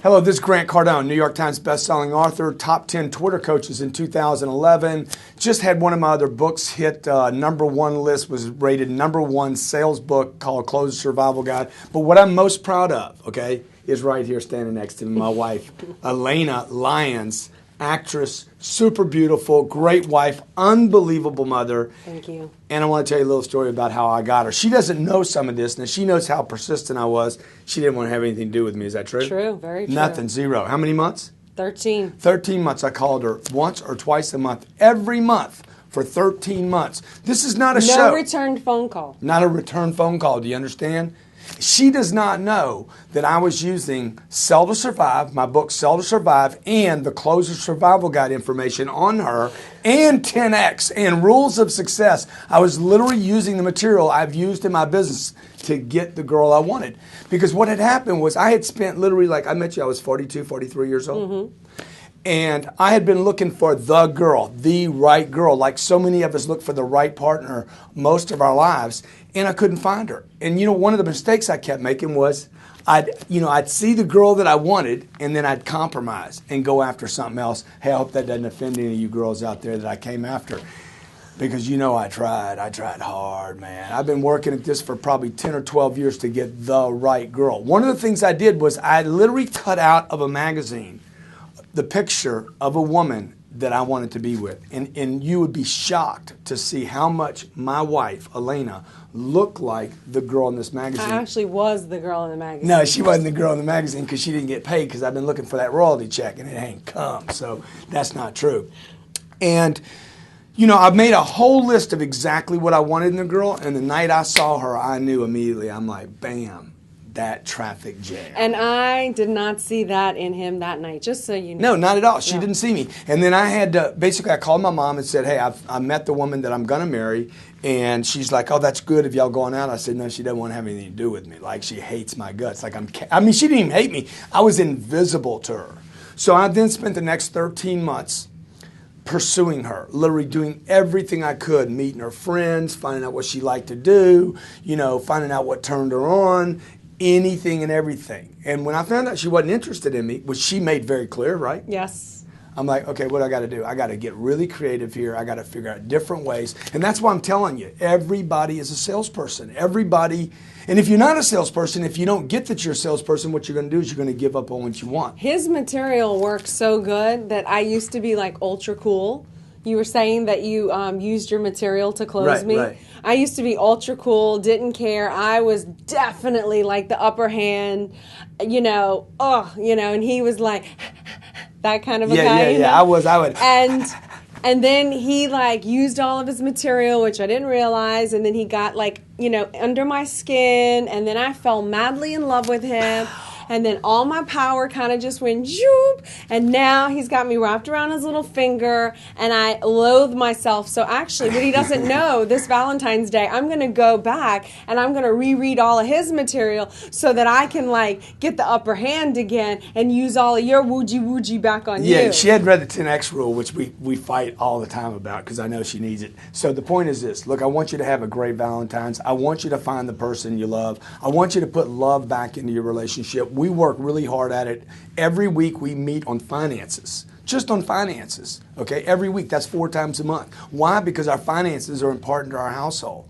Hello, this is Grant Cardone, New York Times bestselling author, top 10 Twitter coaches in 2011. Just had one of my other books hit #1 list, was rated #1 sales book called Closer Survival Guide. But what I'm most proud of, okay, is right here standing next to me, my wife, Elena Lyons, actress, super beautiful, great wife, unbelievable mother. Thank you. And I want to tell you a little story about how I got her. She doesn't know some of this. Now, she knows how persistent I was. She didn't want to have anything to do with me. Is that true? True, very true. Nothing, zero. How many months? 13. 13 months. I called her once or twice a month, every month for 13 months. This is not a show. No returned phone call. Not a return phone call. Do you understand? She does not know that I was using Sell to Survive, my book Sell to Survive, and the Closer Survival Guide information on her, and 10X, and Rules of Success. I was literally using the material I've used in my business to get the girl I wanted. Because what had happened was I had spent literally, like I met you, I was 42, 43 years old. Mm-hmm. And I had been looking for the girl, the right girl, like so many of us look for the right partner most of our lives, and I couldn't find her. And you know, one of the mistakes I kept making was I'd see the girl that I wanted, and then I'd compromise and go after something else. Hey, I hope that doesn't offend any of you girls out there that I came after. Because you know I tried hard, man. I've been working at this for probably 10 or 12 years to get the right girl. One of the things I did was I literally cut out of a magazine the picture of a woman that I wanted to be with. And you would be shocked to see how much my wife, Elena, looked like the girl in this magazine. I actually was the girl in the magazine. No, she wasn't the girl in the magazine because she didn't get paid because I've been looking for that royalty check and it ain't come. So that's not true. And you know, I've made a whole list of exactly what I wanted in a girl, and the night I saw her, I knew immediately. I'm like, bam. That traffic jam. And I did not see that in him that night, just so you know. No, not at all. She didn't see me. And then I had to, basically I called my mom and said, hey, I met the woman that I'm going to marry. And she's like, oh, that's good if y'all going out. I said, no, she doesn't want to have anything to do with me. Like, she hates my guts. Like, she didn't even hate me. I was invisible to her. So I then spent the next 13 months pursuing her, literally doing everything I could, meeting her friends, finding out what she liked to do, you know, finding out what turned her on, anything and everything. And when I found out she wasn't interested in me, which she made very clear, right? Yes. I'm like, okay, what do I got to do? I got to get really creative here. I got to figure out different ways. And that's why I'm telling you, everybody is a salesperson. Everybody. And if you're not a salesperson, if you don't get that you're a salesperson, what you're going to do is you're going to give up on what you want. His material works so good that I used to be like ultra cool. You were saying that you used your material to close me. Right. I used to be ultra cool, didn't care. I was definitely like the upper hand, and he was like that kind of a guy. Yeah. I would. And then he like used all of his material, which I didn't realize, and then he got like, under my skin, and then I fell madly in love with him. And then all my power kind of just went zoop, and now he's got me wrapped around his little finger, and I loathe myself. So actually, what he doesn't know, this Valentine's Day, I'm going to go back, and I'm going to reread all of his material so that I can, like, get the upper hand again and use all of your woogie back on you. Yeah, she had read the 10X rule, which we fight all the time about because I know she needs it. So the point is this. Look, I want you to have a great Valentine's. I want you to find the person you love. I want you to put love back into your relationship. We work really hard at it. Every week we meet on finances, just on finances, okay? Every week, that's 4 times a month. Why? Because our finances are important to our household.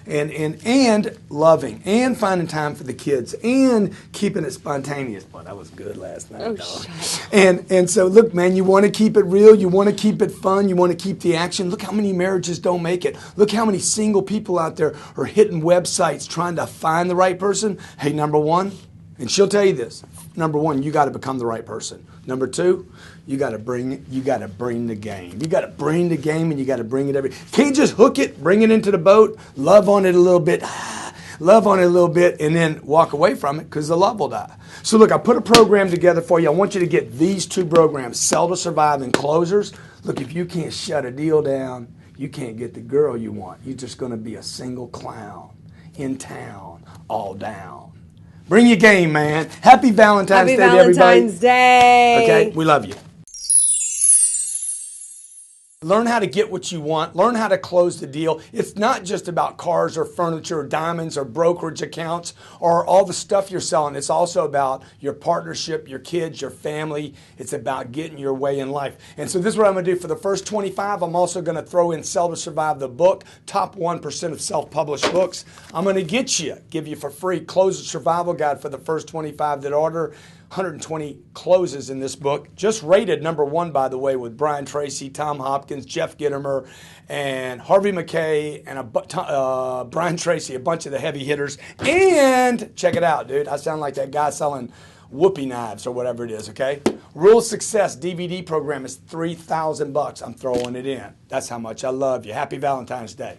And loving, and finding time for the kids, and keeping it spontaneous. Boy, that was good last night, dog. And so, look, man, you want to keep it real, you want to keep it fun, you want to keep the action. Look how many marriages don't make it. Look how many single people out there are hitting websites trying to find the right person. Hey, number one, and she'll tell you this. Number one, you got to become the right person. Number two, you got to bring the game. You got to bring the game, and you got to bring it every. Can't just hook it, bring it into the boat, love on it a little bit, and then walk away from it because the love will die. So look, I put a program together for you. I want you to get these 2 programs, Sell to Survive and Closers. Look, if you can't shut a deal down, you can't get the girl you want. You're just going to be a single clown in town, all down. Bring your game, man. Happy Valentine's Day to everybody. Happy Valentine's Day. Okay, we love you. Learn how to get what you want. Learn how to close the deal. It's not just about cars or furniture or diamonds or brokerage accounts or all the stuff you're selling. It's also about your partnership, your kids, your family. It's about getting your way in life. And so this is what I'm going to do for the first 25. I'm also going to throw in Sell to Survive, the book, top 1% of self-published books. I'm going to give you for free Close the Survival Guide for the first 25 that order. 120 closes in this book, just rated number 1, by the way, with Brian Tracy, Tom Hopkins, Jeff Gitomer, and Harvey McKay, and Brian Tracy, a bunch of the heavy hitters. And check it out, dude. I sound like that guy selling whoopee knives or whatever it is, okay? Real Success DVD program is $3,000. I'm throwing it in. That's how much I love you. Happy Valentine's Day.